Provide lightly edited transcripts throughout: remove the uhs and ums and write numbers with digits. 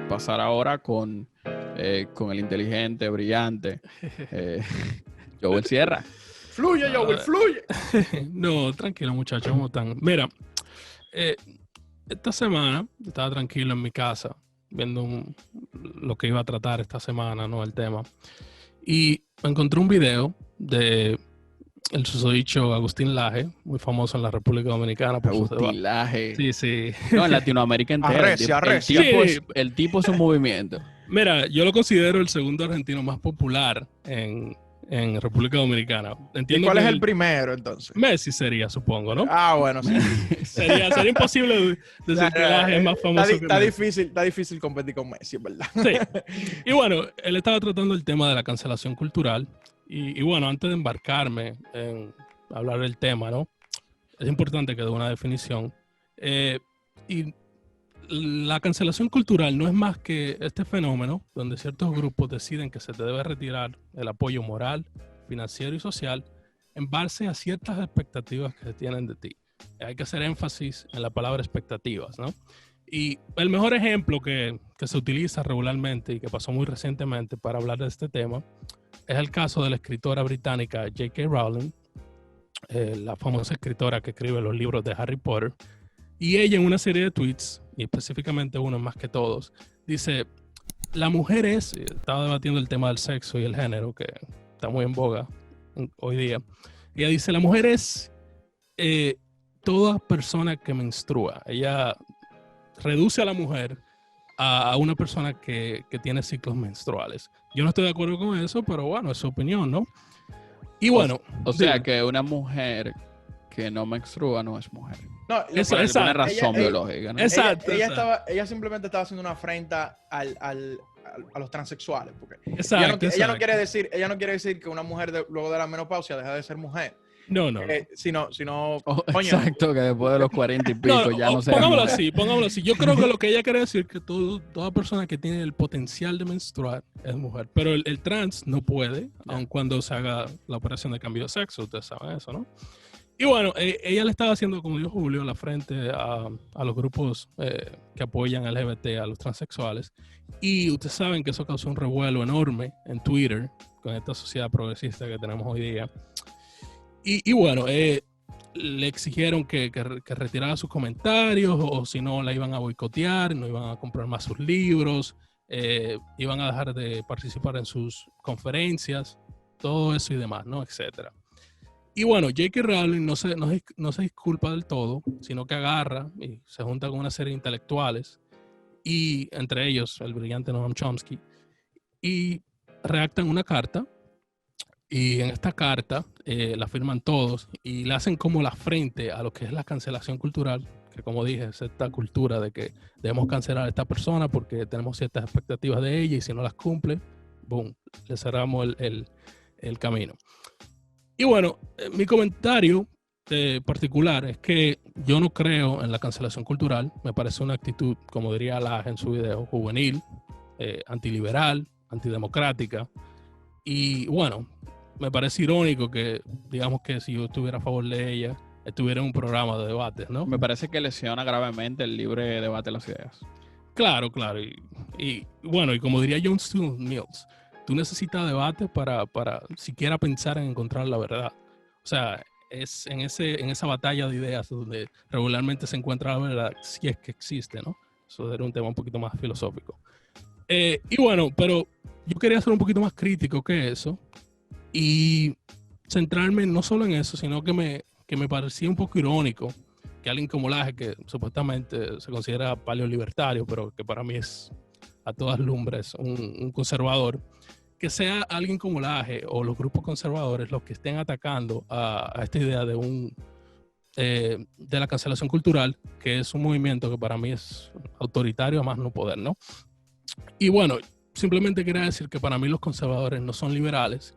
pasar ahora con el inteligente, brillante, Joel Sierra. Fluye, Joel, fluye. No, tranquilo, muchachos, ¿cómo están? Mira, esta semana estaba tranquilo en mi casa viendo lo que iba a tratar esta semana, ¿no? El tema. Y encontré un video de el susodicho Agustín Laje, muy famoso en la República Dominicana. Por Agustín Laje. Sí, sí. No, en Latinoamérica entera. Arrecia. El tipo es un movimiento. Mira, yo lo considero el segundo argentino más popular en República Dominicana. ¿Y cuál es el primero, entonces? Messi sería, supongo, ¿no? Ah, bueno, sí. Sería imposible decir que Laje es más famoso que Messi. Está difícil competir con Messi, es verdad. Sí. Y bueno, él estaba tratando el tema de la cancelación cultural. Y bueno, antes de embarcarme en hablar del tema, ¿no? Es importante que dé una definición. Y la cancelación cultural no es más que este fenómeno donde ciertos grupos deciden que se te debe retirar el apoyo moral, financiero y social en base a ciertas expectativas que se tienen de ti. Hay que hacer énfasis en la palabra expectativas, ¿no? Y el mejor ejemplo que se utiliza regularmente y que pasó muy recientemente para hablar de este tema es el caso de la escritora británica J.K. Rowling, la famosa escritora que escribe los libros de Harry Potter. Y ella en una serie de tweets, y específicamente uno más que todos, dice, la mujer estaba debatiendo el tema del sexo y el género, que está muy en boga hoy día. Ella dice, la mujer es toda persona que menstrua. Ella reduce a la mujer a una persona que tiene ciclos menstruales. Yo no estoy de acuerdo con eso, pero bueno, es su opinión, ¿no? Y bueno... O sea, que una mujer que no menstrua no es mujer. No, es una razón biológica, ¿no? Exacto. Ella simplemente estaba haciendo una afrenta a los transexuales. Porque ella no quiere decir que una mujer luego de la menopausia deja de ser mujer. No. Sino coño, exacto, que después de los 40 y pico ya no se... Pongámoslo así. Yo creo que lo que ella quiere decir es que toda persona que tiene el potencial de menstruar es mujer. Pero el trans no puede, aun cuando se haga la operación de cambio de sexo. Ustedes saben eso, ¿no? Y bueno, ella le estaba haciendo, como dijo Julio, la frente a los grupos que apoyan al LGBT, a los transexuales. Y ustedes saben que eso causó un revuelo enorme en Twitter con esta sociedad progresista que tenemos hoy día. Y bueno, le exigieron que retirara sus comentarios o si no la iban a boicotear, no iban a comprar más sus libros, iban a dejar de participar en sus conferencias, todo eso y demás, ¿no? Etcétera. Y bueno, J.K. Rowling no se disculpa del todo, sino que agarra y se junta con una serie de intelectuales, y entre ellos el brillante Noam Chomsky, y redactan una carta. Y en esta carta la firman todos y le hacen como la frente a lo que es la cancelación cultural, que como dije, es esta cultura de que debemos cancelar a esta persona porque tenemos ciertas expectativas de ella y si no las cumple, boom, le cerramos el camino. Y bueno, mi comentario particular es que yo no creo en la cancelación cultural. Me parece una actitud, como diría Laje en su video, juvenil, antiliberal, antidemocrática. Y bueno, me parece irónico que, digamos que si yo estuviera a favor de ella, estuviera en un programa de debates, ¿no? Me parece que lesiona gravemente el libre debate de las ideas. Claro. Y bueno, y como diría John Stuart Mills, tú necesitas debates para siquiera pensar en encontrar la verdad. O sea, es en esa batalla de ideas donde regularmente se encuentra la verdad, si es que existe, ¿no? Eso era un tema un poquito más filosófico. Y bueno, pero yo quería ser un poquito más crítico que eso y centrarme no solo en eso, sino que me parecía un poco irónico que alguien como Laje, que supuestamente se considera paleolibertario, pero que para mí es a todas lumbres un conservador, que sea alguien como Laje o los grupos conservadores los que estén atacando a esta idea de la cancelación cultural, que es un movimiento que para mí es autoritario a más no poder, ¿no? Y bueno, simplemente quería decir que para mí los conservadores no son liberales,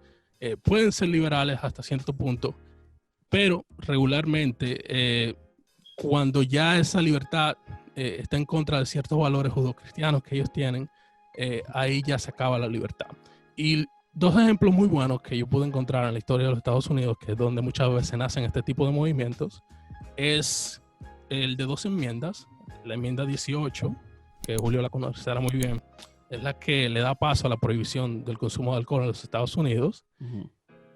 pueden ser liberales hasta cierto punto, pero regularmente cuando ya esa libertad está en contra de ciertos valores judeocristianos que ellos tienen, ahí ya se acaba la libertad. Y dos ejemplos muy buenos que yo pude encontrar en la historia de los Estados Unidos, que es donde muchas veces nacen este tipo de movimientos, es el de dos enmiendas, la enmienda 18, que Julio la conocerá muy bien, es la que le da paso a la prohibición del consumo de alcohol en los Estados Unidos.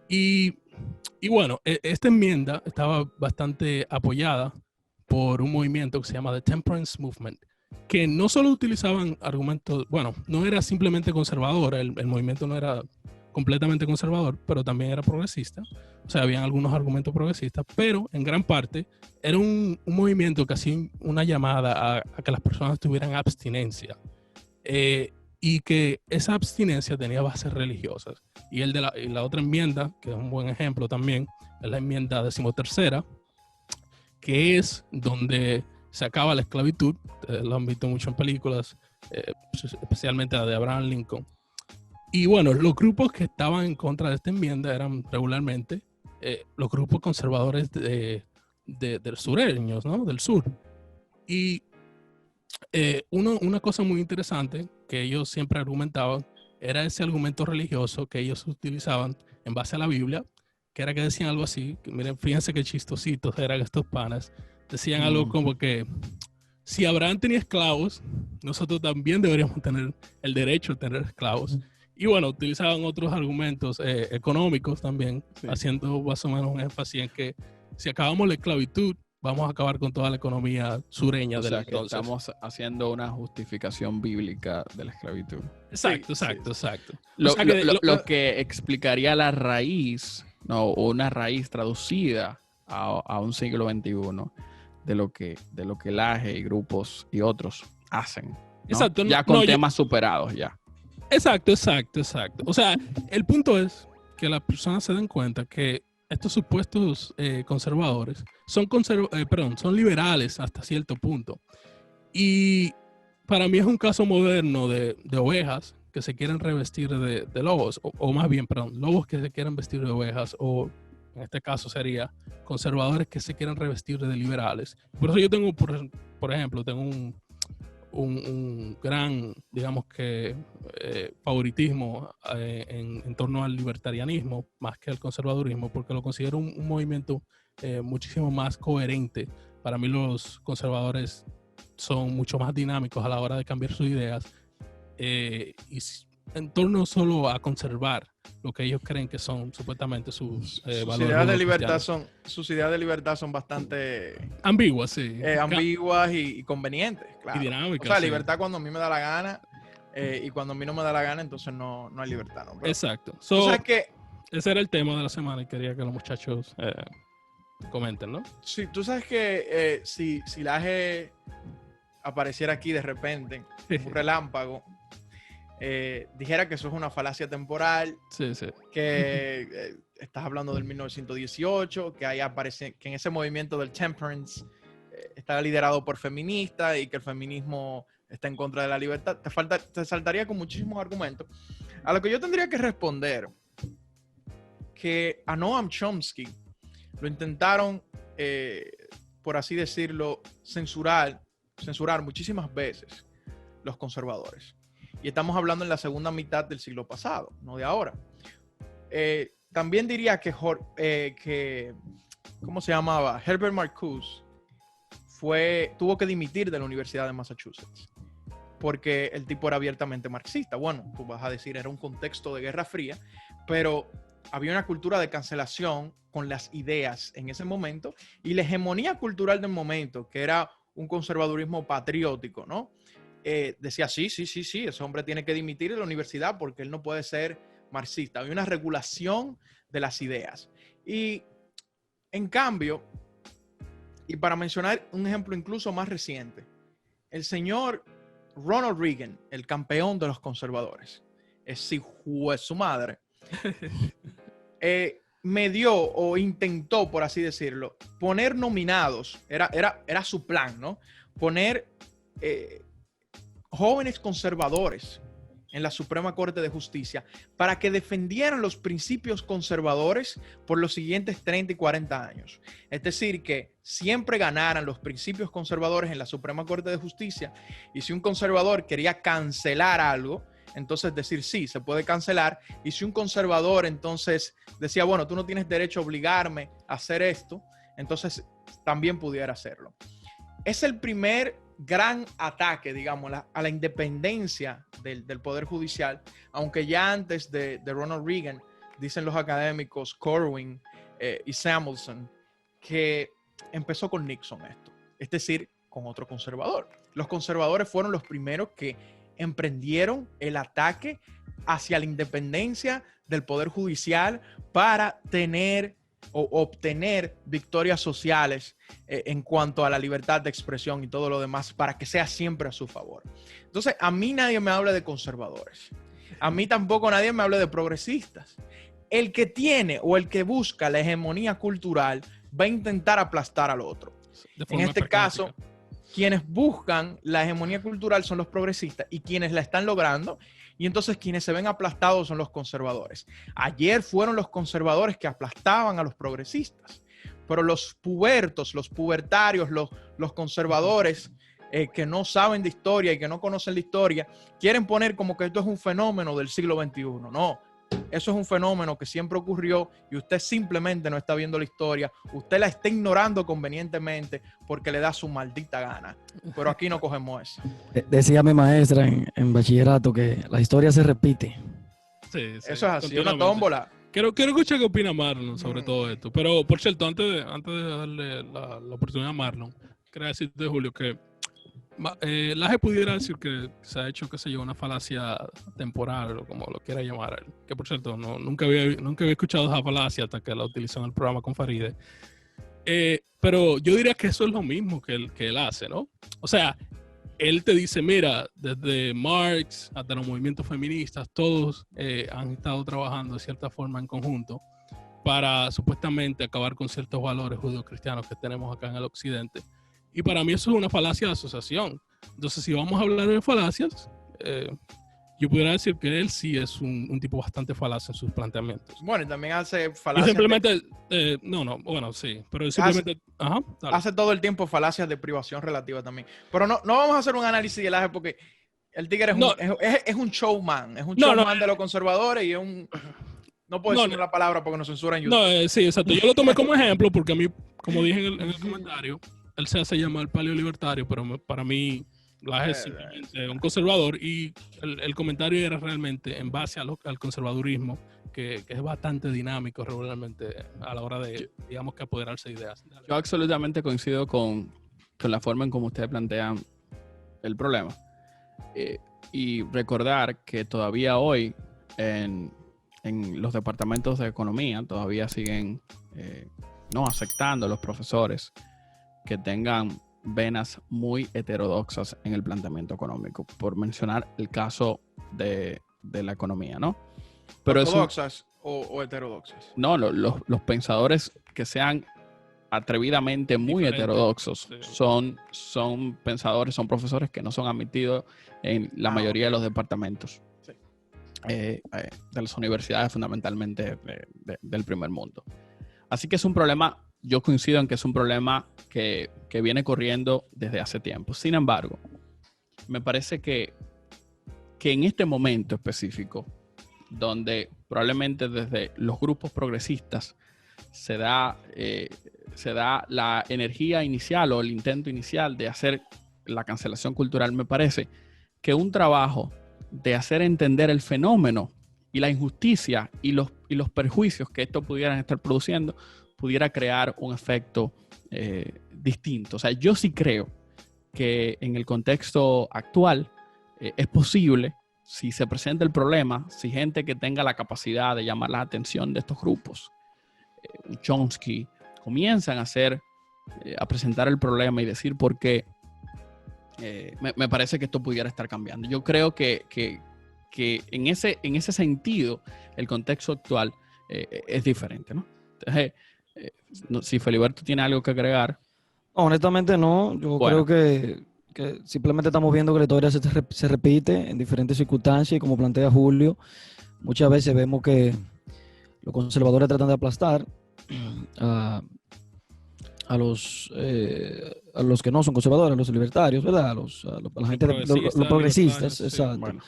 Y bueno, esta enmienda estaba bastante apoyada por un movimiento que se llama The Temperance Movement, que no solo utilizaban argumentos, bueno, no era simplemente conservador, el movimiento no era completamente conservador, pero también era progresista. O sea, habían algunos argumentos progresistas, pero en gran parte era un movimiento que hacía una llamada a que las personas tuvieran abstinencia. Y que esa abstinencia tenía bases religiosas. Y la otra enmienda, que es un buen ejemplo también, es la enmienda 13ª, que es donde se acaba la esclavitud. Lo han visto mucho en películas, especialmente la de Abraham Lincoln. Y bueno, los grupos que estaban en contra de esta enmienda eran regularmente los grupos conservadores de sureños, ¿no? Del sur. Y una cosa muy interesante que ellos siempre argumentaban era ese argumento religioso que ellos utilizaban en base a la Biblia, que era que decían algo así, que, miren, fíjense qué chistositos eran estos panas, decían algo como que si Abraham tenía esclavos, nosotros también deberíamos tener el derecho a tener esclavos. Y bueno, utilizaban otros argumentos económicos también, haciendo más o menos un énfasis en que si acabamos la esclavitud, vamos a acabar con toda la economía sureña de la entonces. Estamos haciendo una justificación bíblica de la esclavitud. Exacto. Lo que explicaría la raíz, no, una raíz traducida a un siglo XXI de lo que Laje y grupos y otros hacen, ¿no? Exacto. Ya con temas superados ya. Exacto. O sea, el punto es que las personas se den cuenta que estos supuestos conservadores son liberales hasta cierto punto. Y para mí es un caso moderno de ovejas que se quieren revestir de lobos, o más bien, lobos que se quieren vestir de ovejas, o en este caso sería conservadores que se quieren revestir de liberales. Por eso yo tengo, por ejemplo, tengo un gran, digamos que, favoritismo en torno al libertarianismo más que al conservadurismo, porque lo considero un movimiento muchísimo más coherente. Para mí los conservadores son mucho más dinámicos a la hora de cambiar sus ideas y en torno solo a conservar lo que ellos creen que son supuestamente sus valores. Sus ideas de libertad son bastante ambiguas, sí. Ambiguas y convenientes, claro. Y dinámicas. O sea, libertad cuando a mí me da la gana y cuando a mí no me da la gana, entonces no hay libertad, ¿no? Pero, exacto. Ese era el tema de la semana y quería que los muchachos comenten, ¿no? Sí, tú sabes que si Laje apareciera aquí de repente, un relámpago, dijera que eso es una falacia temporal, que estás hablando del 1918, que ahí aparece, que en ese movimiento del temperance está liderado por feministas y que el feminismo está en contra de la libertad, te saltaría con muchísimos argumentos. A lo que yo tendría que responder, que a Noam Chomsky lo intentaron, por así decirlo, censurar muchísimas veces los conservadores. Y estamos hablando en la segunda mitad del siglo pasado, no de ahora. También diría que ¿cómo se llamaba? Herbert Marcuse tuvo que dimitir de la Universidad de Massachusetts porque el tipo era abiertamente marxista. Bueno, tú vas a decir, era un contexto de Guerra Fría, pero había una cultura de cancelación con las ideas en ese momento y la hegemonía cultural del momento, que era un conservadurismo patriótico, ¿no? Decía, sí, ese hombre tiene que dimitir de la universidad porque él no puede ser marxista. Había una regulación de las ideas. Y en cambio, y para mencionar un ejemplo incluso más reciente, el señor Ronald Reagan, el campeón de los conservadores, es hijo de su madre, me dio o intentó, por así decirlo, poner nominados, era su plan, ¿no? Poner jóvenes conservadores en la Suprema Corte de Justicia para que defendieran los principios conservadores por los siguientes 30 y 40 años. Es decir, que siempre ganaran los principios conservadores en la Suprema Corte de Justicia, y si un conservador quería cancelar algo, entonces decir sí, se puede cancelar, y si un conservador entonces decía, bueno, tú no tienes derecho a obligarme a hacer esto, entonces también pudiera hacerlo. Es el primer gran ataque, digamos, a la independencia del Poder Judicial, aunque ya antes de Ronald Reagan, dicen los académicos Corwin y Samuelson, que empezó con Nixon esto, es decir, con otro conservador. Los conservadores fueron los primeros que emprendieron el ataque hacia la independencia del Poder Judicial para tener o obtener victorias sociales en cuanto a la libertad de expresión y todo lo demás, para que sea siempre a su favor. Entonces, a mí nadie me habla de conservadores. A mí tampoco nadie me habla de progresistas. El que tiene o el que busca la hegemonía cultural va a intentar aplastar al otro. En este caso, quienes buscan la hegemonía cultural son los progresistas y quienes la están logrando, y entonces quienes se ven aplastados son los conservadores. Ayer fueron los conservadores que aplastaban a los progresistas, pero los pubertos, los pubertarios, los conservadores que no saben de historia y que no conocen la historia, quieren poner como que esto es un fenómeno del siglo XXI. No, eso es un fenómeno que siempre ocurrió y usted simplemente no está viendo la historia. Usted la está ignorando convenientemente porque le da su maldita gana. Pero aquí no cogemos eso. Decía mi maestra en bachillerato que la historia se repite. Sí, eso es así, una tómbola. Quiero escuchar qué opina Marlon sobre todo esto. Pero, por cierto, antes de darle la oportunidad a Marlon, quería decirte, Julio, que Laje pudiera decir que se ha hecho, qué sé yo, una falacia temporal o como lo quiera llamar él. Que, por cierto, nunca había escuchado esa falacia hasta que la utilizó en el programa con Faride. Pero yo diría que eso es lo mismo que él hace, ¿no? O sea, él te dice, mira, desde Marx hasta los movimientos feministas, todos han estado trabajando de cierta forma en conjunto para supuestamente acabar con ciertos valores judeocristianos que tenemos acá en el occidente. Y para mí eso es una falacia de asociación. Entonces, si vamos a hablar de falacias, yo pudiera decir que él sí es un tipo bastante falaz en sus planteamientos. Bueno, y también hace falacias. Y simplemente, bueno, sí, pero simplemente... Hace todo el tiempo falacias de privación relativa también. Pero no vamos a hacer un análisis de Laje porque el tigre es un showman. Es un showman de los conservadores y es un... No puedo decir la palabra porque nos censuran en YouTube. Sí, exacto. Yo lo tomé como ejemplo porque a mí, como dije en el comentario, él se hace llamar paleolibertario, pero para mí Laje es simplemente un conservador y el comentario era realmente en base al conservadurismo, que es bastante dinámico regularmente a la hora de, digamos, que apoderarse de ideas. Yo absolutamente coincido con la forma en cómo ustedes plantean el problema. Y recordar que todavía hoy en los departamentos de economía todavía siguen no aceptando a los profesores que tengan venas muy heterodoxas en el planteamiento económico, por mencionar el caso de la economía, ¿no? Pero ¿ortodoxas o heterodoxas? No, los pensadores que sean atrevidamente muy heterodoxos son pensadores, son profesores que no son admitidos en la mayoría de los departamentos de las universidades, fundamentalmente del primer mundo. Así que es un problema. Yo coincido en que es un problema que viene corriendo desde hace tiempo. Sin embargo, me parece que en este momento específico, donde probablemente desde los grupos progresistas se da la energía inicial o el intento inicial de hacer la cancelación cultural, me parece que un trabajo de hacer entender el fenómeno y la injusticia y los perjuicios que esto pudieran estar produciendo pudiera crear un efecto distinto. O sea, yo sí creo que en el contexto actual es posible, si se presenta el problema, si gente que tenga la capacidad de llamar la atención de estos grupos, Chomsky, comienzan a presentar el problema y decir por qué, me parece que esto pudiera estar cambiando. Yo creo que en ese sentido el contexto actual es diferente, ¿no? Entonces, si Feliberto tiene algo que agregar. Honestamente no, yo creo que simplemente estamos viendo que la historia se repite en diferentes circunstancias y como plantea Julio, muchas veces vemos que los conservadores tratan de aplastar a los que no son conservadores, a los libertarios, ¿verdad? A la gente, los progresistas, exacto. Bueno,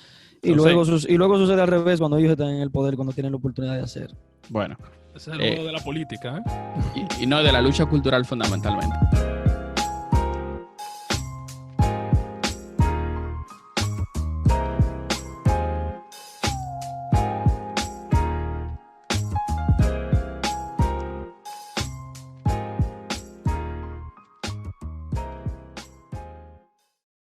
y luego sucede al revés cuando ellos están en el poder, cuando tienen la oportunidad de hacer. Bueno. Ese es el modo de la política, y no de la lucha cultural fundamentalmente.